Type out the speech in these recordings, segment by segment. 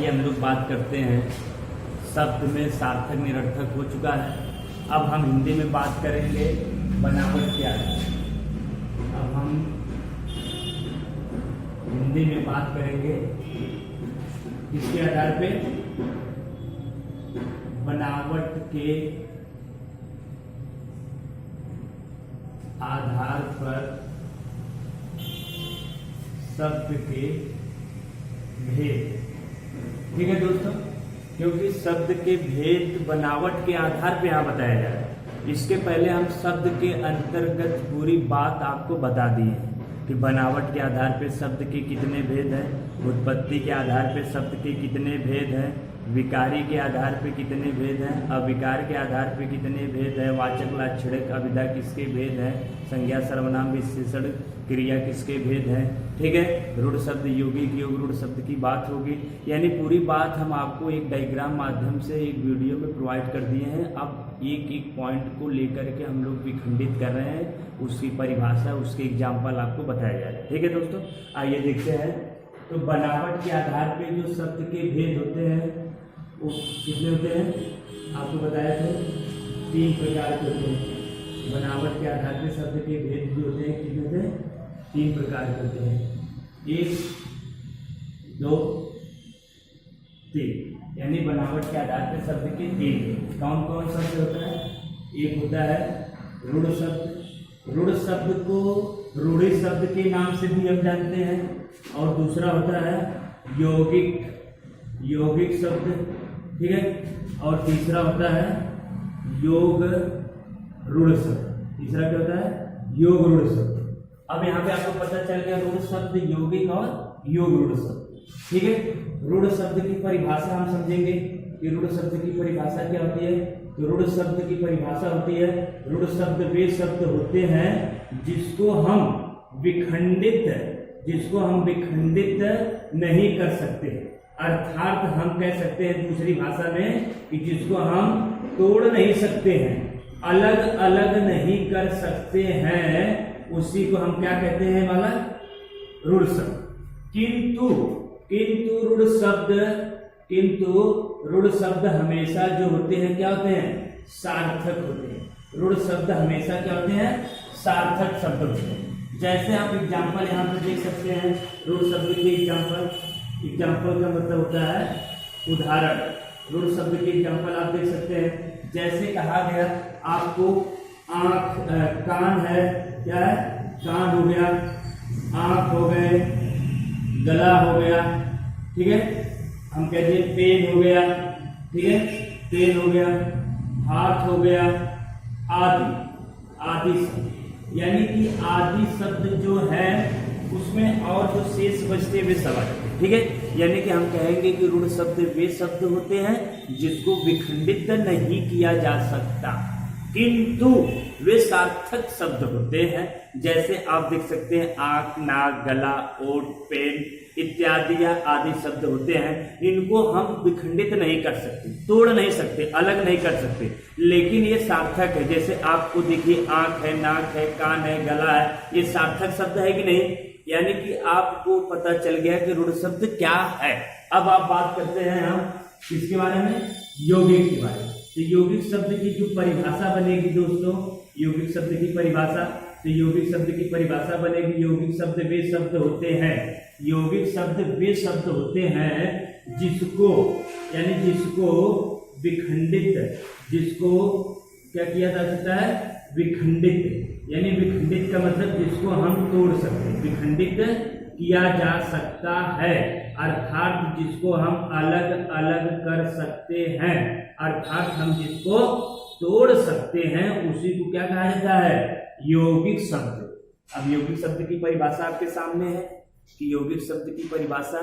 आइए हम लोग बात करते हैं, शब्द में सार्थक निरर्थक हो चुका है। अब हम हिंदी में बात करेंगे बनावट क्या है। अब हम हिंदी में बात करेंगे किसके आधार पे, बनावट के आधार पर शब्द के भेद। ठीक है दोस्तों, क्योंकि शब्द के भेद बनावट के आधार पे यहाँ बताया जा रहा है। इसके पहले हम शब्द के अंतर्गत पूरी बात आपको बता दी है कि बनावट के आधार पे शब्द के कितने भेद हैं, उत्पत्ति के आधार पे शब्द के कितने भेद हैं, विकारी के आधार पे कितने भेद हैं, अविकार के आधार पे कितने भेद हैं, वाचक लाक्षणिक अभिधा किसके भेद हैं, संज्ञा सर्वनाम विशेषण क्रिया किसके भेद हैं। ठीक है, रूढ़ शब्द यौगिक योग रूढ़ शब्द की बात होगी। यानी पूरी बात हम आपको एक डायग्राम माध्यम से एक वीडियो में प्रोवाइड कर दिए हैं। अब एक एक पॉइंट को लेकर के हम लोग विखंडित कर रहे हैं, उसकी परिभाषा उसके एग्जाम्पल आपको बताया जा रहा है। ठीक है दोस्तों, आइए देखते हैं। तो बनावट के आधार पे जो शब्द के भेद होते हैं वो कितने होते हैं, आपको बताया था 3 प्रकार के होते हैं। बनावट के आधार पे शब्द के भेद जो होते हैं कितने होते हैं, 3 प्रकार के होते हैं, 1, 2, 3। यानी बनावट के आधार पे शब्द के 3 कौन कौन शब्द होता है। एक होता है रूढ़ शब्द। रूढ़ शब्द को रूढ़ी शब्द के नाम से भी हम जानते हैं। और दूसरा होता है यौगिक शब्द। ठीक है, और तीसरा होता है योग रूढ़ शब्द। तीसरा क्या होता है, योग रूढ़ शब्द। अब यहाँ पे आपको पता चल गया रूढ़ शब्द, यौगिक और योग रूढ़ शब्द। ठीक है, रूढ़ शब्द की परिभाषा हम समझेंगे कि रूढ़ शब्द की परिभाषा क्या होती है। तो रूढ़ शब्द की परिभाषा होती है, रूढ़ शब्द वे शब्द होते हैं जिसको हम विखंडित नहीं कर सकते। अर्थात हम कह सकते हैं दूसरी भाषा में कि जिसको हम तोड़ नहीं सकते हैं, अलग अलग नहीं कर सकते हैं, उसी को हम क्या कहते हैं वाला, रूढ़ शब्द। किंतु रूढ़ शब्द हमेशा जो होते हैं क्या होते हैं, सार्थक होते हैं। रूढ़ शब्द हमेशा क्या होते हैं, सार्थक शब्द होते हैं। जैसे आप एग्जाम्पल यहाँ पे देख सकते हैं, रूढ़ शब्द के एग्जाम्पल का मतलब होता है उदाहरण। रूढ़ शब्द के एग्जाम्पल आप देख सकते हैं। जैसे कहा गया आपको आँख, कान है, क्या है, कान हो गया, आँख हो गए, गला हो गया। ठीक है, हम कहते हैं पेन हो गया। ठीक है, पेन हो गया, हाथ हो गया, आदि शब्द। यानी कि आदि शब्द जो है उसमें और जो शेष बचते हुए शब्द। ठीक है, यानी कि हम कहेंगे कि रूढ़ शब्द वे शब्द होते हैं जिसको विखंडित नहीं किया जा सकता, किंतु वे सार्थक शब्द होते हैं। जैसे आप देख सकते हैं आंख, नाक, गला, ओठ, पेन इत्यादि या आदि शब्द होते हैं। इनको हम विखंडित नहीं कर सकते, तोड़ नहीं सकते, अलग नहीं कर सकते, लेकिन ये सार्थक है। जैसे आपको देखिए आंख है, नाक है, कान है, गला है, ये सार्थक शब्द है कि नहीं। यानी कि आपको पता चल गया कि रूढ़ शब्द क्या है। अब आप बात करते हैं हम किसके बारे में, यौगिक के बारे में। तो यौगिक शब्द की जो परिभाषा बनेगी दोस्तों, यौगिक शब्द की परिभाषा, तो यौगिक शब्द की परिभाषा बनेगी, यौगिक शब्द वे शब्द होते हैं, यौगिक शब्द वे शब्द होते हैं जिसको क्या किया जा सकता है, विखंडित। यानी विखंडित का मतलब जिसको हम तोड़ सकते हैं, विखंडित किया जा सकता है, अर्थात जिसको हम अलग अलग कर सकते हैं, अर्थात हम जिसको तोड़ सकते हैं उसी को क्या कहा जाता है, यौगिक शब्द। अब यौगिक शब्द की परिभाषा आपके सामने है कि यौगिक शब्द की परिभाषा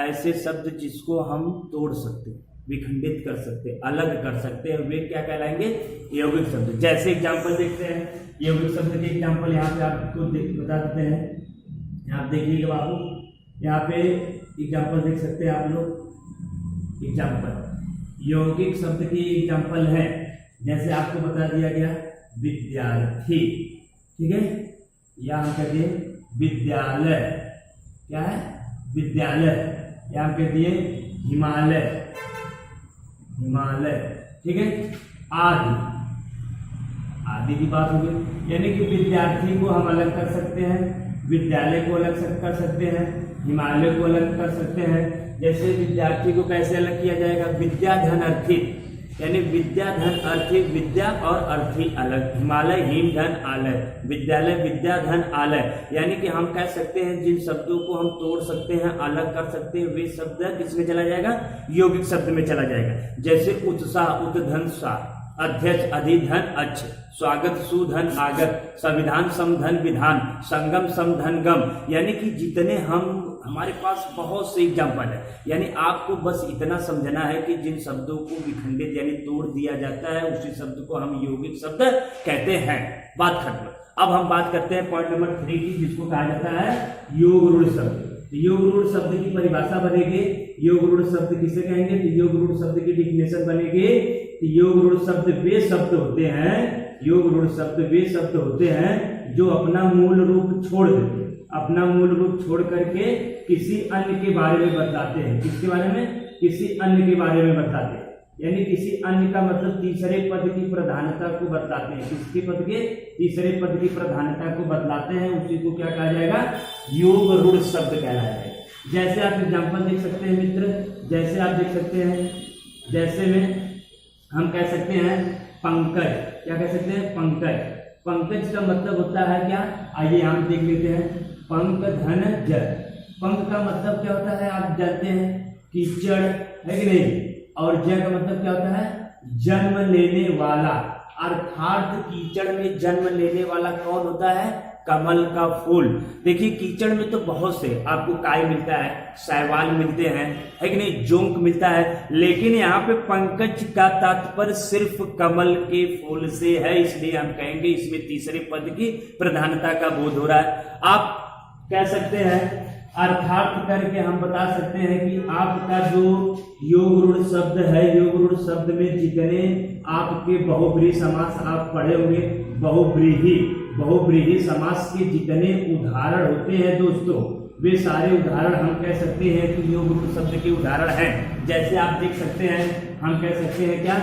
ऐसे शब्द जिसको हम तोड़ सकते हैं, विखंडित कर सकते हैं, अलग कर सकते हैं, वे क्या कहलाएंगे, यौगिक शब्द। जैसे एग्जाम्पल देखते हैं, यौगिक शब्द के एग्जाम्पल यहाँ पे आपको बता देते हैं। यहाँ देखिएगा बाबू, यहाँ पे एग्जाम्पल देख सकते हैं आप लोग। एग्जाम्पल यौगिक शब्द की एग्जाम्पल है, जैसे आपको बता दिया गया विद्यार्थी। ठीक है, या हम कहते हैं विद्यालय, क्या है, विद्यालय। या हम कहते हैं हिमालय, हिमालय, ठीक है। आदि, आदि की बात हो गई, यानी कि विद्यार्थी को हम अलग कर सकते हैं, विद्यालय को अलग कर सकते हैं, हिमालय को अलग कर सकते हैं। जैसे विद्यार्थी को कैसे अलग किया जाएगा, विद्या धन अर्थित, यानी विद्या धन अर्थित, विद्या और अर्थी अलग, हिमालय हिम धन आलय, विद्यालय विद्या धन आलय, यानी कि हम कह सकते हैं जिन शब्दों को हम तोड़ सकते हैं, अलग कर सकते हैं, वे शब्द किसमें चला जाएगा, यौगिक शब्द में चला जाएगा। जैसे उत्साह उतधन सा, अध्यक्ष अधिधन अच्छ, स्वागत सुधन आगत, संविधान समधन विधान, संगम समधन गम, यानी कि जितने हमारे पास बहुत से एग्जाम्पल है, यानी आपको बस इतना समझना है कि जिन शब्दों को विखंडित यानी तोड़ दिया जाता है उसी शब्द को हम यौगिक शब्द कहते हैं। बात खत्म। अब हम बात करते हैं पॉइंट नंबर 3 की, जिसको कहा जाता है योग रूढ़ शब्द। योग रूढ़ शब्द की परिभाषा बनेगी, योग रूढ़ शब्द किसे कहेंगे, तो योग रूढ़ शब्द की डिफिनेशन बनेगी, योग रूढ़ शब्द वे शब्द होते हैं, योग रूढ़ शब्द वे शब्द होते हैं जो अपना मूल रूप छोड़ देते हैं, अपना मूल रूप छोड़ करके किसी अन्य के बारे में बतलाते हैं। किसके बारे में, किसी अन्य के बारे में बतलाते हैं, यानी किसी अन्य का मतलब तीसरे पद की प्रधानता को बतलाते हैं, किसके पद के, तीसरे पद की प्रधानता को बतलाते हैं, उसी को क्या कहा जाएगा, योग रूढ़ शब्द कहलाया है। जैसे आप एग्जाम्पल देख सकते हैं मित्र, जैसे आप देख सकते हैं, जैसे में हम कह सकते हैं पंकज, क्या कह सकते हैं, पंकज, पंकज का मतलब होता है क्या, आइए हम देख लेते हैं, पंक धन जल, पंक का मतलब क्या होता है आप जानते हैं, कीचड़, है कि नहीं, और जय का मतलब क्या होता है, जन्म लेने वाला, अर्थात कीचड़ में जन्म लेने वाला कौन होता है, कमल का फूल। देखिए कीचड़ में तो बहुत से आपको काई मिलता है, शैवाल मिलते हैं, है कि नहीं, जोंक मिलता है, लेकिन यहाँ पे पंकज का तात्पर्य सिर्फ कमल के फूल से है, इसलिए हम कहेंगे इसमें तीसरे पद की प्रधानता का बोध हो रहा है। आप कह सकते हैं अर्थात करके हम बता सकते हैं कि आपका जो योग रूढ़ शब्द है, योग रूढ़ शब्द में जितने आपके बहुब्रीहि समास आप पढ़े होंगे, बहुब्रीहि समास के जितने उदाहरण होते हैं दोस्तों, वे सारे उदाहरण हम कह सकते हैं कि योग रूढ़ शब्द के उदाहरण हैं। जैसे आप देख सकते हैं, हम कह सकते हैं क्या,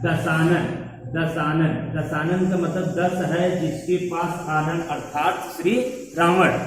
दशानन, दशानन, दशानन का मतलब 10 है जिसके पास आनन, अर्थात श्री रावण,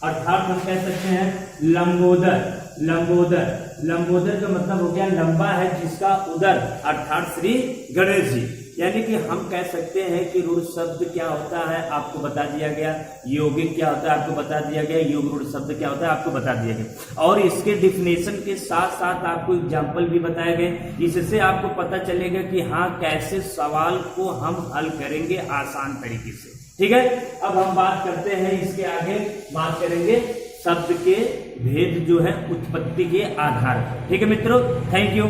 अर्थात हम कह सकते हैं लंबोदर, लंबोदर, लंबोदर का मतलब हो गया लंबा है जिसका उदर, अर्थात श्री गणेश जी। यानी कि हम कह सकते हैं कि रूढ़ शब्द क्या होता है आपको बता दिया गया, यौगिक क्या होता है आपको बता दिया गया, योग रूढ़ शब्द क्या होता है आपको बता दिया गया, और इसके डिफिनेशन के साथ साथ आपको एग्जाम्पल भी बताए गए। इससे आपको पता चलेगा कि हाँ कैसे सवाल को हम हल करेंगे आसान तरीके से। ठीक है, अब हम बात करते हैं, इसके आगे बात करेंगे शब्द के भेद जो है उत्पत्ति के आधार पर। ठीक है मित्रों, थैंक यू।